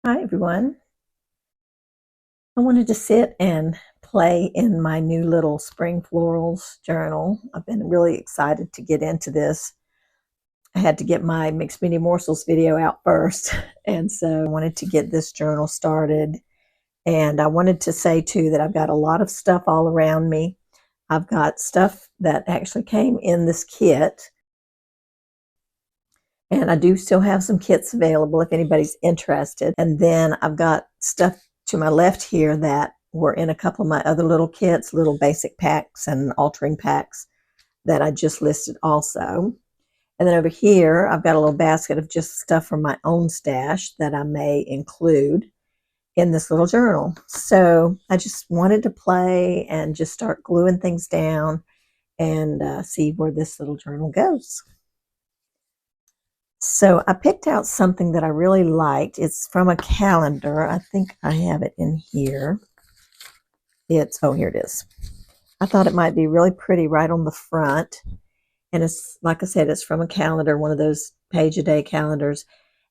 Hi, everyone. I wanted to sit and play in my new little Spring Florals journal. I've been really excited to get into this. I had to get my Mixed Media Morsels video out first, and so I wanted to get this journal started. And I wanted to say, too, that I've got a lot of stuff all around me. I've got stuff that actually came in this kit, and I do still have some kits available if anybody's interested. And then I've got stuff to my left here that were in a couple of my other little kits, little basic packs and altering packs that I just listed also. And then over here, I've got a little basket of just stuff from my own stash that I may include in this little journal. So I just wanted to play and just start gluing things down and see where this little journal goes. So I picked out something that I really liked. It's from a calendar. I think I have it in here. Oh, here it is. I thought it might be really pretty right on the front. And it's, like I said, it's from a calendar, one of those page-a-day calendars.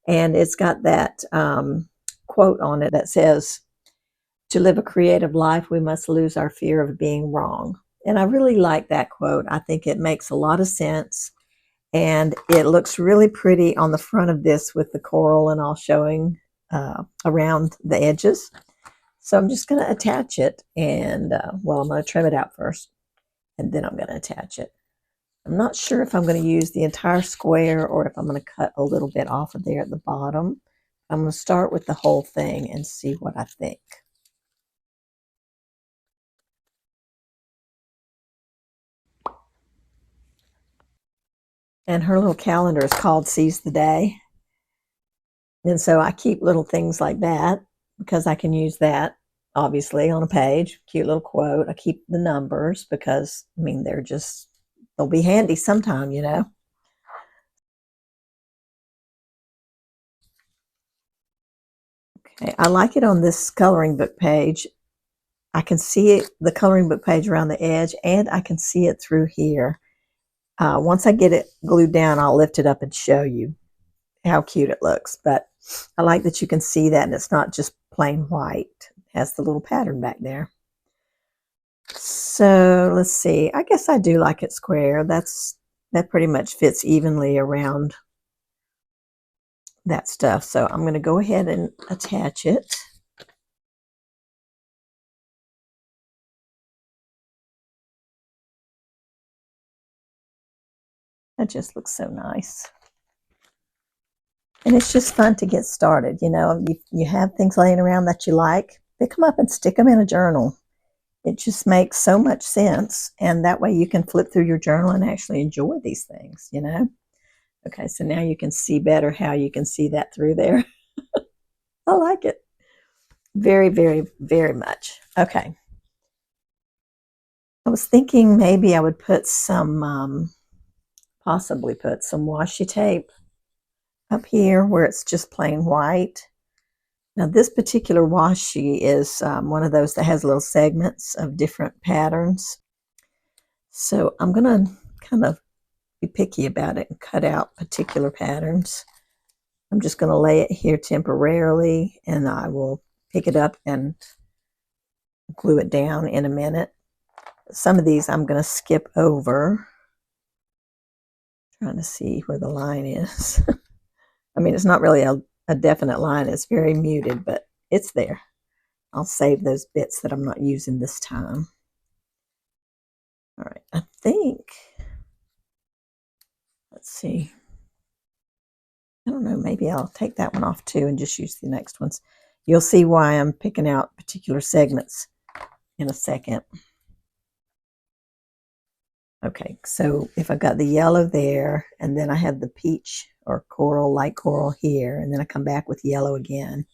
And it's got that quote on it that says, "To live a creative life, we must lose our fear of being wrong." And I really like that quote. I think it makes a lot of sense. And it looks really pretty on the front of this with the coral and all showing around the edges. So I'm just going to attach it, and well, I'm going to trim it out first, and then I'm going to attach it. I'm not sure if I'm going to use the entire square or if I'm going to cut a little bit off of there at the bottom. I'm going to start with the whole thing and see what I think. And her little calendar is called Seize the Day. And so I keep little things like that because I can use that, obviously, on a page. Cute little quote. I keep the numbers because, I mean, they'll be handy sometime, you know. Okay, I like it on this coloring book page. I can see it, the coloring book page around the edge, and I can see it through here. Once I get it glued down, I'll lift it up and show you how cute it looks. But I like that you can see that, and it's not just plain white. It has the little pattern back there. So let's see. I guess I do like it square. That pretty much fits evenly around that stuff. So I'm going to go ahead and attach it. That just looks so nice. And it's just fun to get started. You know, you have things laying around that you like, pick them up and stick them in a journal. It just makes so much sense. And that way you can flip through your journal and actually enjoy these things, you know. Okay, so now you can see better how you can see that through there. I like it very, very, very much. Okay. I was thinking maybe I would put possibly put some washi tape up here where it's just plain white. Now this particular washi is one of those that has little segments of different patterns. So I'm going to kind of be picky about it and cut out particular patterns. I'm just going to lay it here temporarily, and I will pick it up and glue it down in a minute. Some of these I'm going to skip over, trying to see where the line is. I mean, it's not really a definite line. It's very muted, but it's there. I'll save those bits that I'm not using this time. All right, I think, let's see. I don't know, maybe I'll take that one off too and just use the next ones. You'll see why I'm picking out particular segments in a second. Okay, so if I've got the yellow there, and then I have the peach or coral, light coral here, and then I come back with yellow again,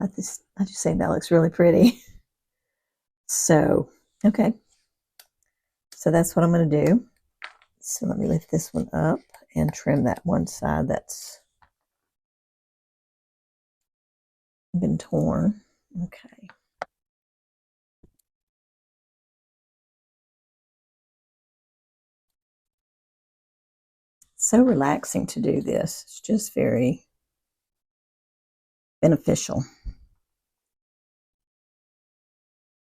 I just think that looks really pretty. So, okay. So that's what I'm going to do. So let me lift this one up and trim that one side that's been torn. Okay. So relaxing to do this. It's just very, beneficial. It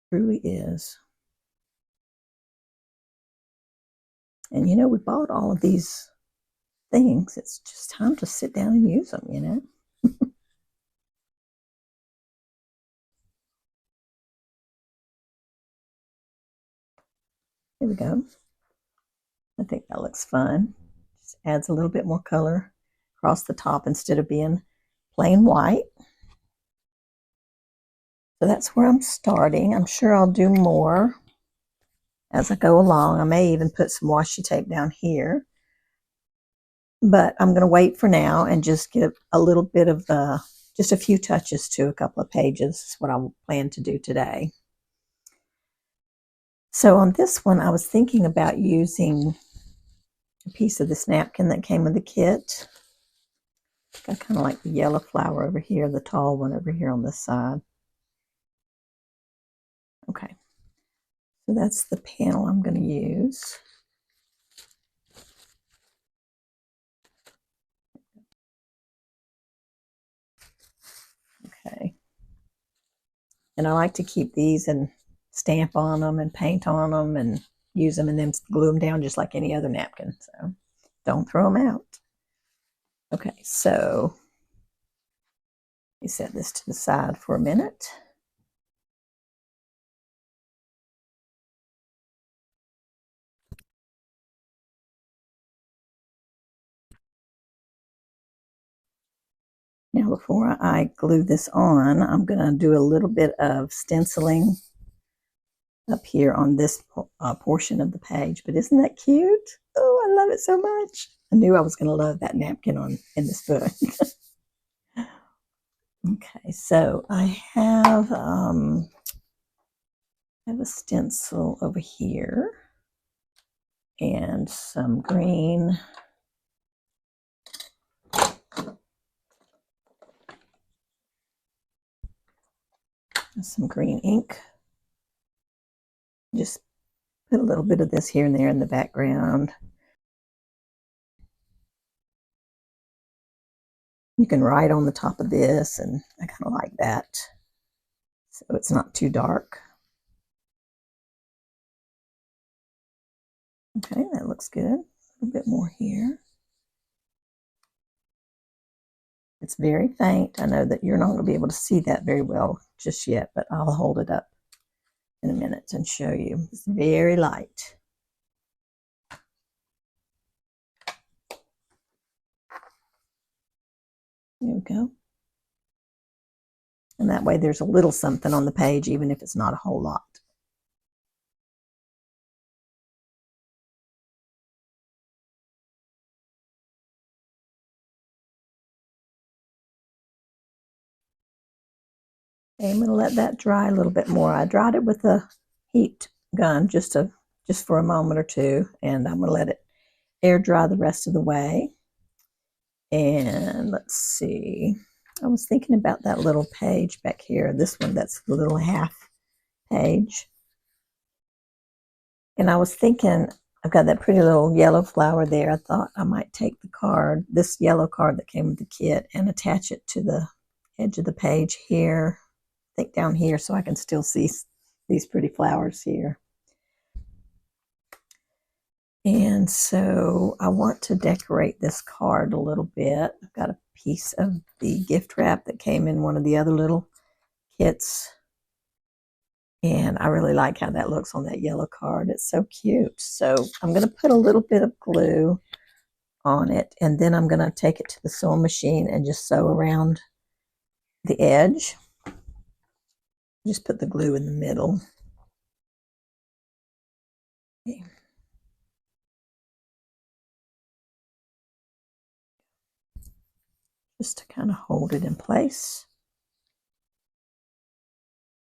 truly is. And you know, we bought all of these things. It's just time to sit down and use them, you know. Here we go. I think that looks fun. Just adds a little bit more color across the top instead of being plain white. So that's where I'm starting. I'm sure I'll do more as I go along. I may even put some washi tape down here. But I'm going to wait for now and just give a little bit of just a few touches to a couple of pages. Is what I plan to do today. So on this one, I was thinking about using a piece of this napkin that came with the kit. I kind of like the yellow flower over here, the tall one over here on this side. Okay, so that's the panel I'm going to use. Okay, and I like to keep these and stamp on them and paint on them and use them and then glue them down just like any other napkin. So don't throw them out. Okay, so you set this to the side for a minute. Now before I glue this on, I'm going to do a little bit of stenciling up here on this portion of the page. But isn't that cute? Oh, I love it so much. I knew I was going to love that napkin in this book. Okay, so I have a stencil over here and some green. Some green ink. Just put a little bit of this here and there in the background. You can write on the top of this, and I kind of like that, so it's not too dark. Okay, that looks good. A little bit more here. It's very faint. I know that you're not going to be able to see that very well just yet, but I'll hold it up in a minute and show you. It's very light. There we go. And that way there's a little something on the page, even if it's not a whole lot. Okay, I'm going to let that dry a little bit more. I dried it with a heat gun just for a moment or two, and I'm going to let it air dry the rest of the way. And let's see, I was thinking about that little page back here, this one that's the little half page. And I was thinking, I've got that pretty little yellow flower there. I thought I might take the card, this yellow card that came with the kit, and attach it to the edge of the page here, I think down here, so I can still see these pretty flowers here. And so I want to decorate this card a little bit. I've got a piece of the gift wrap that came in one of the other little kits. And I really like how that looks on that yellow card. It's so cute. So I'm going to put a little bit of glue on it. And then I'm going to take it to the sewing machine and just sew around the edge. Just put the glue in the middle. Okay. Just to kind of hold it in place.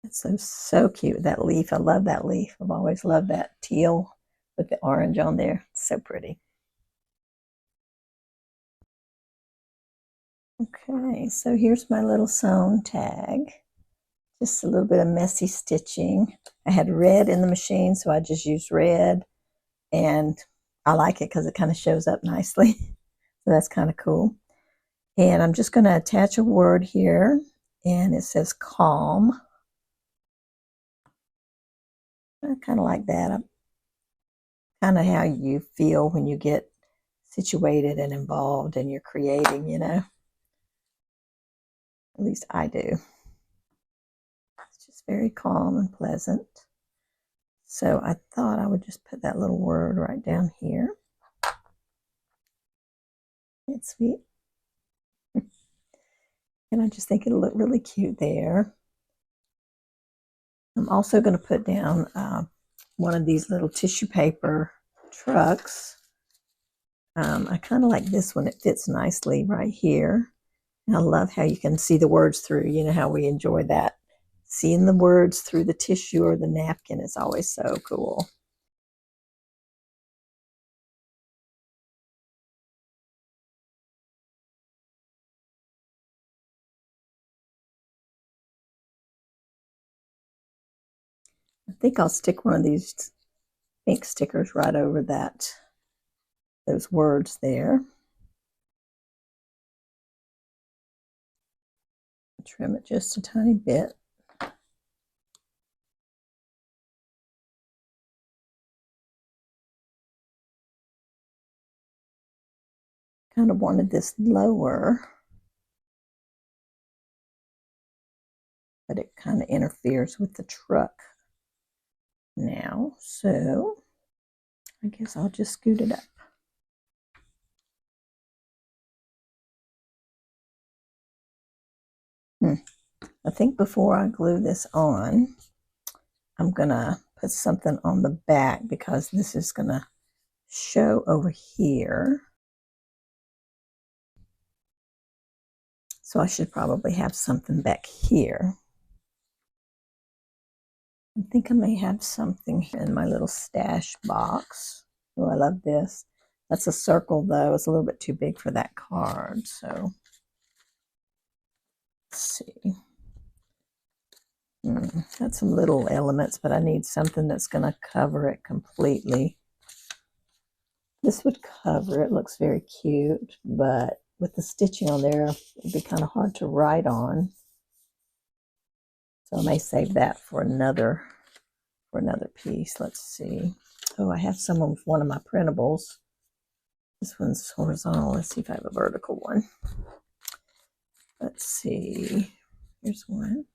It's so cute, that leaf. I love that leaf. I've always loved that teal with the orange on there. It's so pretty. Okay, so here's my little sewn tag. Just a little bit of messy stitching. I had red in the machine, so I just used red. And I like it because it kind of shows up nicely. So that's kind of cool. And I'm just going to attach a word here. and it says calm. I kind of like that. Kind of how you feel when you get situated and involved and you're creating, you know. At least I do. It's just very calm and pleasant. So I thought I would just put that little word right down here. It's sweet. And I just think it'll look really cute there. I'm also going to put down one of these little tissue paper trucks. I kind of like this one. It fits nicely right here. And I love how you can see the words through. You know how we enjoy that. Seeing the words through the tissue or the napkin is always so cool. I think I'll stick one of these pink stickers right over those words there. Trim it just a tiny bit. Kind of wanted this lower, but it kind of interferes with the truck now. So I guess I'll just scoot it up. I think before I glue this on, I'm gonna put something on the back because this is gonna show over here. So I should probably have something back here. I think I may have something in my little stash box. Oh, I love this. That's a circle though. It's a little bit too big for that card. So let's see. Got some little elements, but I need something that's going to cover it completely. This would cover it. Looks very cute, but with the stitching on there, it'd be kind of hard to write on. So I may save that for another piece. Let's see. Oh, I have some with one of my printables. This one's horizontal. Let's see if I have a vertical one. Let's see. Here's one.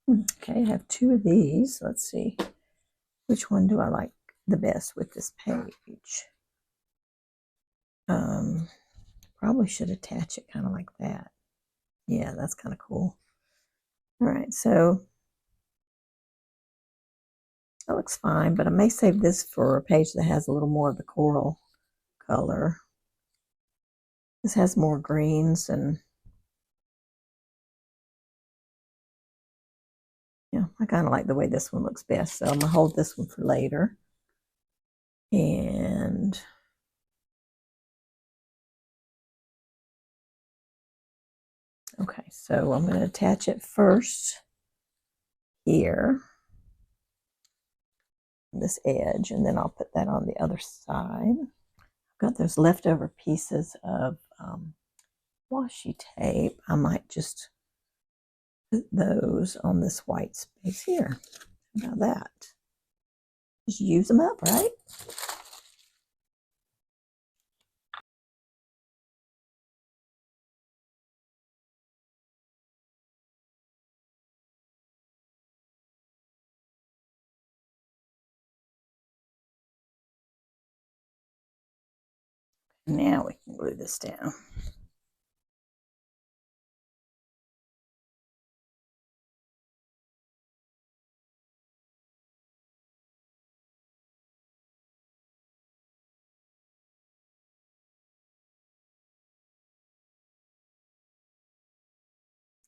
Okay, I have two of these. Let's see. Which one do I like the best with this page? Probably should attach it kind of like that. Yeah, that's kind of cool. All right, so that looks fine, but I may save this for a page that has a little more of the coral color. This has more greens and yeah, I kind of like the way this one looks best. So I'm gonna hold this one for later. And okay, so I'm going to attach it first here, this edge, and then I'll put that on the other side. I've got those leftover pieces of washi tape. I might just put those on this white space here. How about that? Just use them up, right? Now we can glue this down.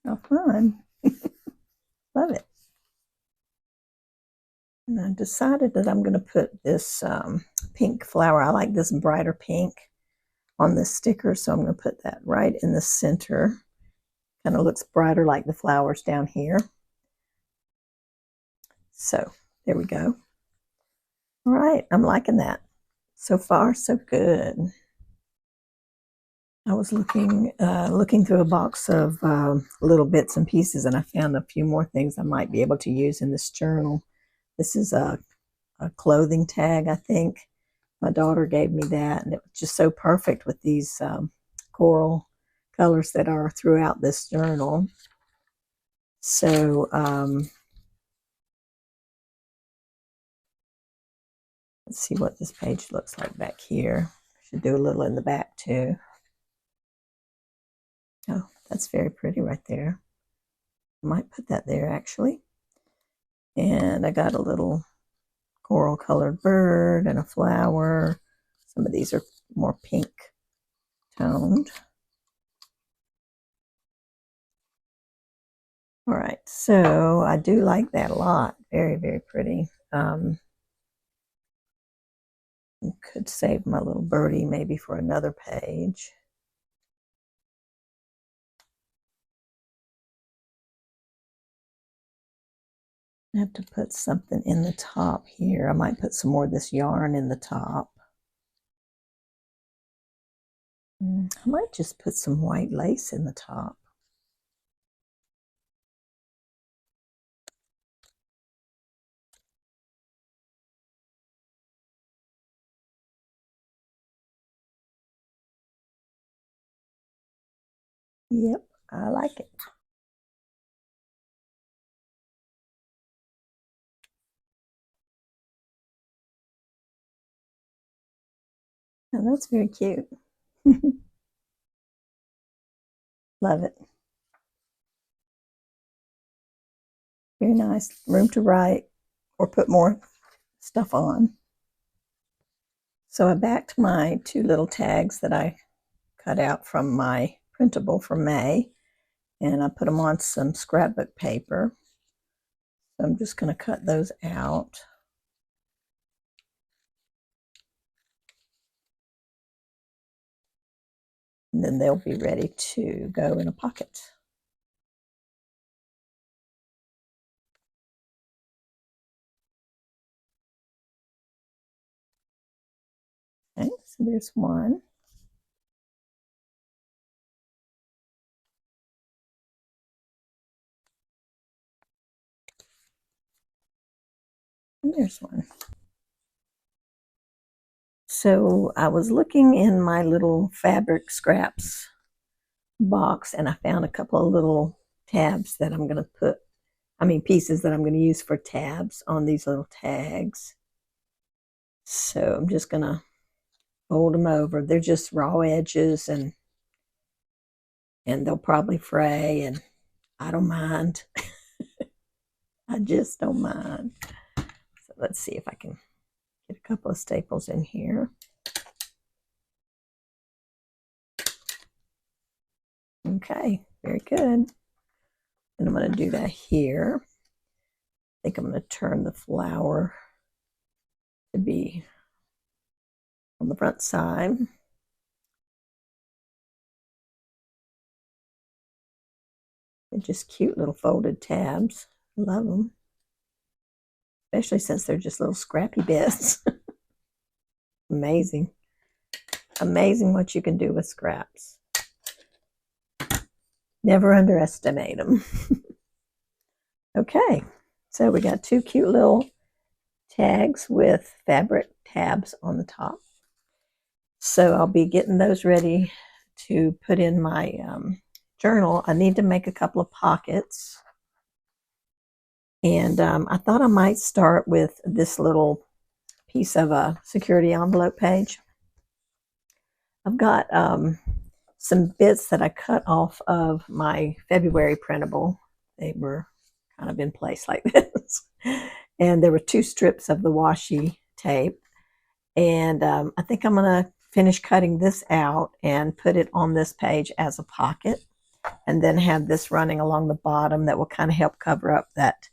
How fun. Love it. And I decided that I'm going to put this pink flower. I like this brighter pink on this sticker, so I'm going to put that right in the center. Kind of looks brighter like the flowers down here. So there we go. All right, I'm liking that. So far, so good. I was looking through a box of little bits and pieces, and I found a few more things I might be able to use in this journal. This is a clothing tag, I think. My daughter gave me that, and it was just so perfect with these coral colors that are throughout this journal. So let's see what this page looks like back here. Should do a little in the back too. Oh, that's very pretty right there. I might put that there actually. And I got a little coral colored bird and a flower. Some of these are more pink toned. All right, so I do like that a lot. Very, very pretty. Could save my little birdie maybe for another page. I have to put something in the top here. I might put some more of this yarn in the top. I might just put some white lace in the top. Yep, I like it. Oh, that's very cute. Love it. Very nice. Room to write or put more stuff on. So I backed my two little tags that I cut out from my printable for May, and I put them on some scrapbook paper. So I'm just going to cut those out. And then they'll be ready to go in a pocket. Okay, so there's one. And there's one. So I was looking in my little fabric scraps box, and I found a couple of little tabs that I'm going to put, pieces that I'm going to use for tabs on these little tags. So I'm just going to fold them over. They're just raw edges, and they'll probably fray, and I don't mind. I just don't mind. So let's see if I can get a couple of staples in here. Okay, very good. And I'm going to do that here. I think I'm going to turn the flower to be on the front side. They're just cute little folded tabs. Love them. Especially since they're just little scrappy bits. Amazing. Amazing what you can do with scraps. Never underestimate them. Okay, so we got two cute little tags with fabric tabs on the top. So I'll be getting those ready to put in my journal. I need to make a couple of pockets. And I thought I might start with this little piece of a security envelope page. I've got some bits that I cut off of my February printable. They were kind of in place like this. And there were two strips of the washi tape. And I think I'm going to finish cutting this out and put it on this page as a pocket. And then have this running along the bottom that will kind of help cover up that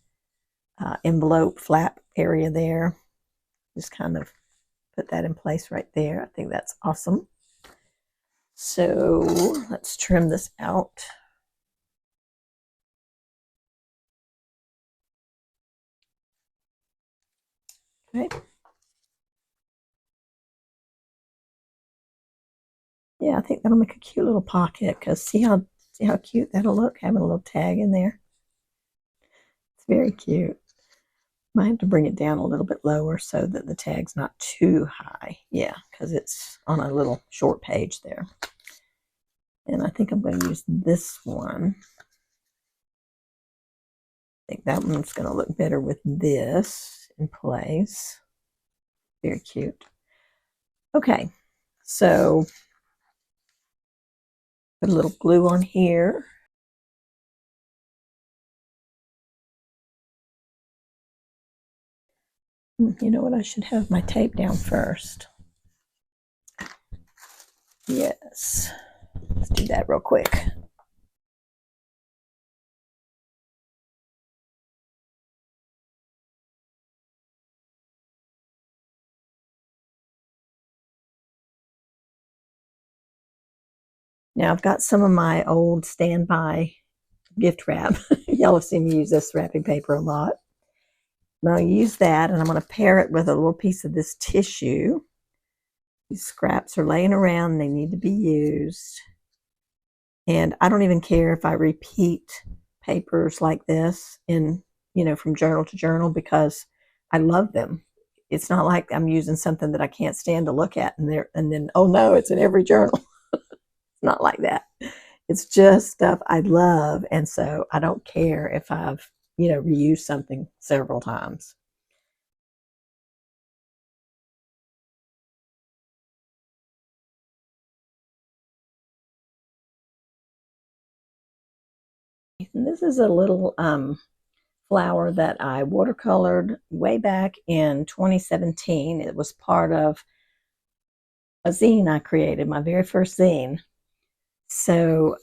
envelope flap area there. Just kind of put that in place right there. I think that's awesome. So let's trim this out. Okay. Yeah, I think that'll make a cute little pocket because see how cute that'll look, having a little tag in there. It's very cute. Might have to bring it down a little bit lower so that the tag's not too high. Yeah, because it's on a little short page there. And I think I'm going to use this one. I think that one's going to look better with this in place. Very cute. Okay, so put a little glue on here. You know what? I should have my tape down first. Yes. Let's do that real quick. Now I've got some of my old standby gift wrap. Y'all have seen me use this wrapping paper a lot. Now I use that and I'm going to pair it with a little piece of this tissue. These scraps are laying around and they need to be used. And I don't even care if I repeat papers like this in, from journal to journal because I love them. It's not like I'm using something that I can't stand to look at and then, oh no, it's in every journal. It's not like that. It's just stuff I love. And so I don't care if I've, reused something several times. And this is a little flower that I watercolored way back in 2017. It was part of a zine I created, my very first zine. So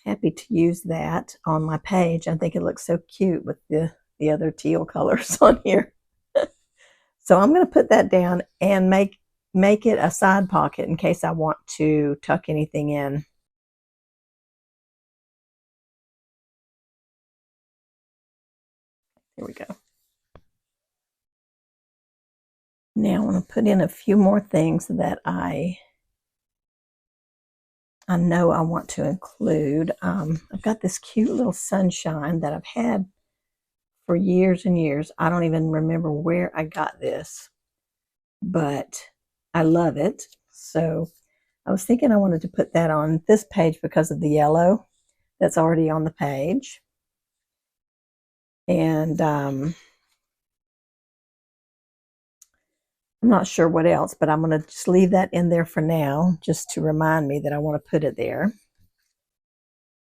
happy to use that on my page. I think it looks so cute with the other teal colors on here. So I'm going to put that down and make it a side pocket in case I want to tuck anything in. Here we go. Now I want to put in a few more things that I know I want to include. I've got this cute little sunshine that I've had for years and years. I don't even remember where I got this, but I love it. So I was thinking I wanted to put that on this page because of the yellow that's already on the page. And I'm not sure what else, but I'm going to just leave that in there for now, just to remind me that I want to put it there.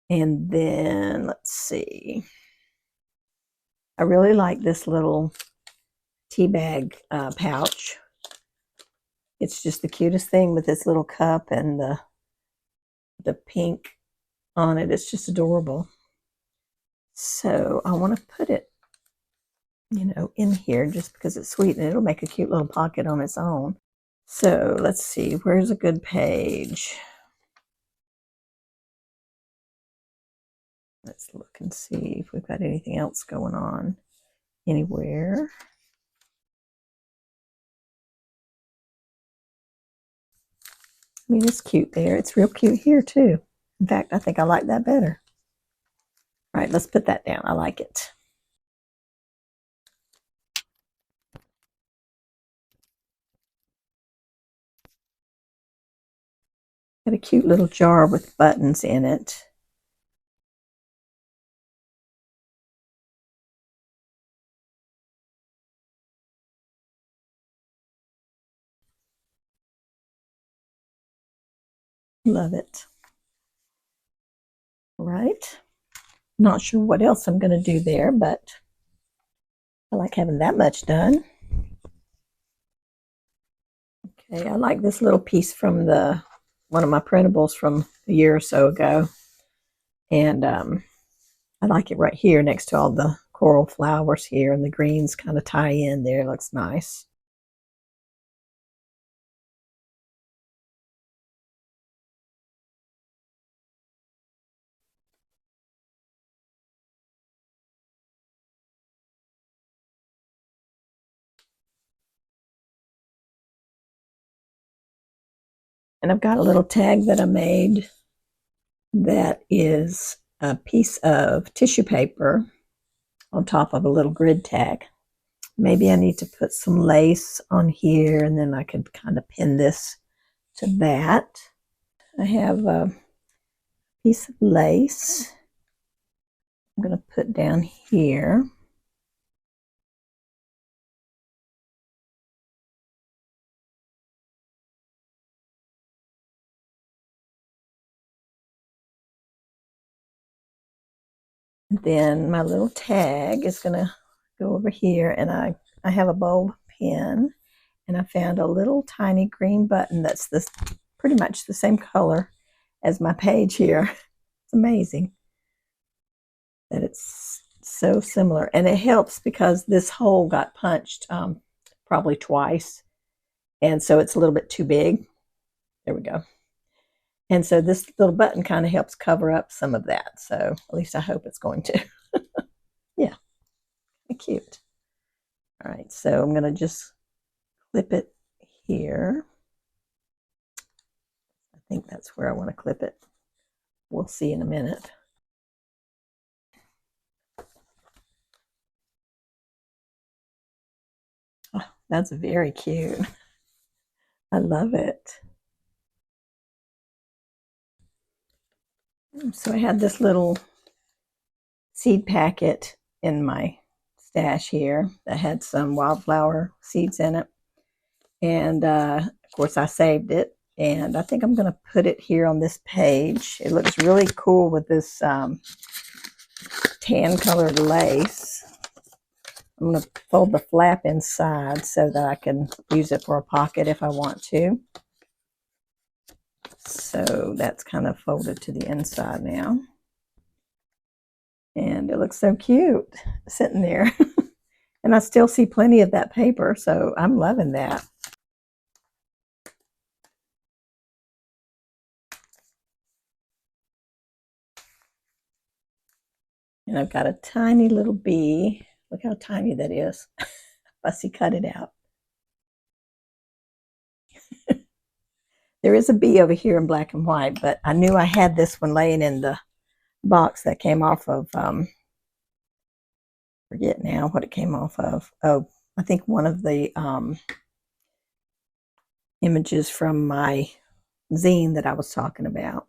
And then let's see. I really like this little tea bag pouch. It's just the cutest thing with this little cup and the pink on it. It's just adorable. So I want to put it, in here just because it's sweet and it'll make a cute little pocket on its own. So let's see, where's a good page? Let's look and see if we've got anything else going on anywhere. I mean, it's cute there. It's real cute here too. In fact, I think I like that better. All right, let's put that down. I like it. Got a cute little jar with buttons in it. Love it. Right. Not sure what else I'm going to do there, but I like having that much done. Okay, I like this little piece from one of my printables from a year or so ago. And I like it right here next to all the coral flowers here, and the greens kind of tie in there. It looks nice. And I've got a little tag that I made that is a piece of tissue paper on top of a little grid tag. Maybe I need to put some lace on here, and then I could kind of pin this to that. I have a piece of lace I'm going to put down here. Then my little tag is going to go over here, and I have a bulb pin, and I found a little tiny green button that's pretty much the same color as my page here. It's amazing that it's so similar, and it helps because this hole got punched probably twice, and so it's a little bit too big. There we go. And so this little button kind of helps cover up some of that. So at least I hope it's going to. Yeah, cute. All right, so I'm going to just clip it here. I think that's where I want to clip it. We'll see in a minute. Oh, that's very cute. I love it. So I had this little seed packet in my stash here that had some wildflower seeds in it. And of course I saved it. And I think I'm going to put it here on this page. It looks really cool with this tan colored lace. I'm going to fold the flap inside so that I can use it for a pocket if I want to. So that's kind of folded to the inside now. And it looks so cute sitting there. And I still see plenty of that paper, so I'm loving that. And I've got a tiny little bee. Look how tiny that is. Fussy cut it out. There is a bee over here in black and white, but I knew I had this one laying in the box that came off of, forget now what it came off of. Oh, I think one of the images from my zine that I was talking about.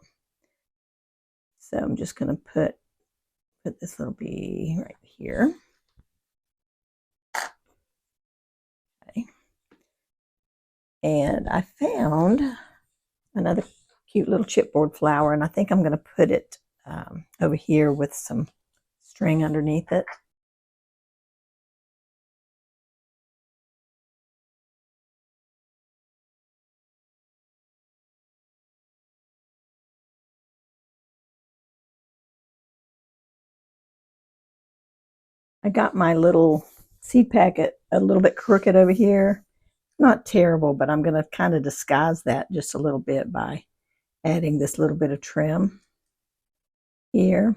So I'm just going to put this little bee right here. Okay. And I found another cute little chipboard flower, and I think I'm going to put it over here with some string underneath it. I got my little seed packet a little bit crooked over here. Not terrible, but I'm going to kind of disguise that just a little bit by adding this little bit of trim here.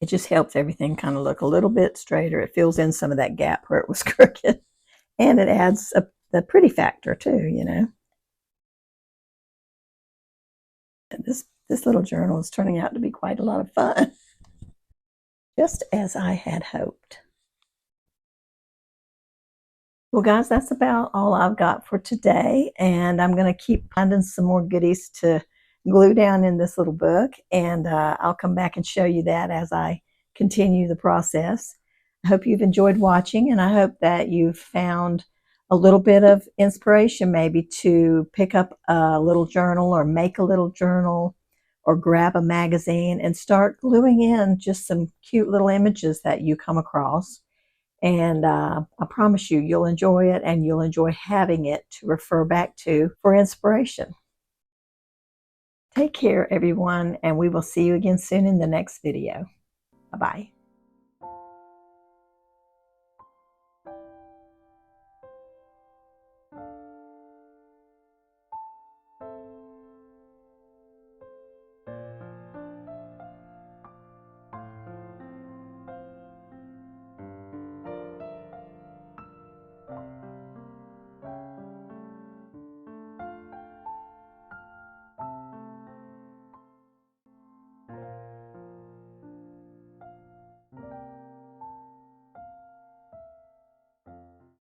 It just helps everything kind of look a little bit straighter. It fills in some of that gap where it was crooked. And it adds the pretty factor too, you know. And this little journal is turning out to be quite a lot of fun. Just as I had hoped. Well, guys, that's about all I've got for today. And I'm going to keep finding some more goodies to glue down in this little book. And I'll come back and show you that as I continue the process. I hope you've enjoyed watching, and I hope that you've found a little bit of inspiration maybe to pick up a little journal or make a little journal or grab a magazine and start gluing in just some cute little images that you come across. And I promise you, you'll enjoy it, and you'll enjoy having it to refer back to for inspiration. Take care, everyone, and we will see you again soon in the next video. Bye-bye.